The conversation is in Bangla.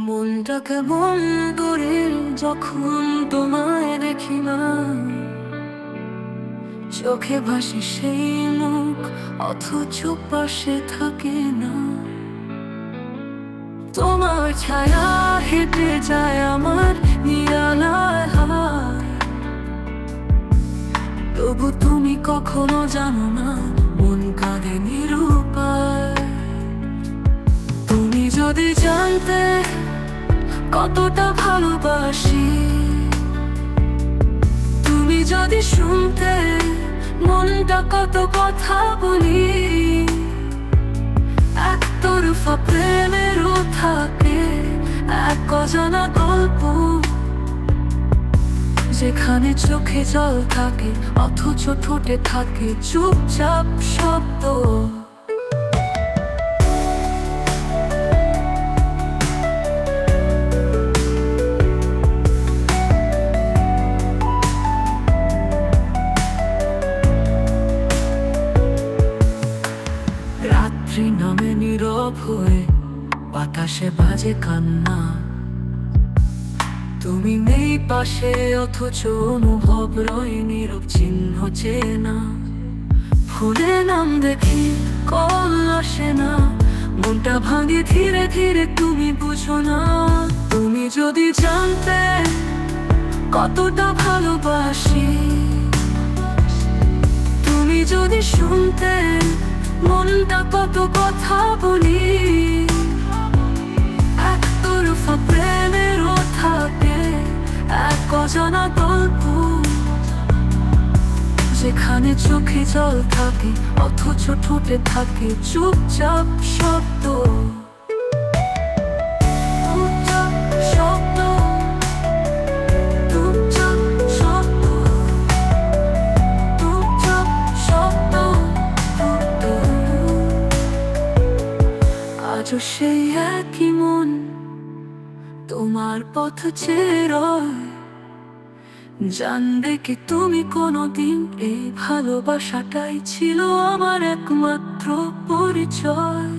মনটা কেমন করে যখন তোমায় দেখি না, চোখে ভাসে সেই মুখ অথচ পাশে থাকে না। তোমার ছায়া হেঁটে যায় আমার নিরালায় হায়, তবু তুমি কখনো জানো না মন কাঁদে নিরুপায়। তুমি যদি জানতে কতটা ভালোবাসি, তুমি যদি শুনতে মনটা কত কথা বলি, একতরফা প্রেমেরও থাকে এক অজানা গল্প, যেখানে চোখে জল থাকে অথচ ঠোঁটে থাকে চুপচাপ শব্দ। রাত্রি নামে নীরব হয়ে বাতাসে বাজে কান্না, তুমি নেই পাশে অথচ অনুভব রয় নীরব চিহ্ন চেনা। ফুলে নাম দেখি কল আসে না, মনটা ভাঙে ধীরে ধীরে তুমি বুঝো না। তুমি যদি জানতে কতটা ভালোবাসি, তুমি যদি শুনতে মনটা কত কথা বলি, একতরফা প্রেমেরও থাকে এক অজানা গল্প, যেখানে চোখে জল থাকে অথচ ঠোঁটে থাকে চুপচাপ শব্দ। চুপচাপ শব্দ, চুপচাপ শব্দ, চুপচাপ শব্দ। আজও সেই একই মন তোমার পথ চেয়ে রয়, জানবে কি তুমি কোনোদিন এই ভালোবাসাটাই ছিল আমার একমাত্র পরিচয়।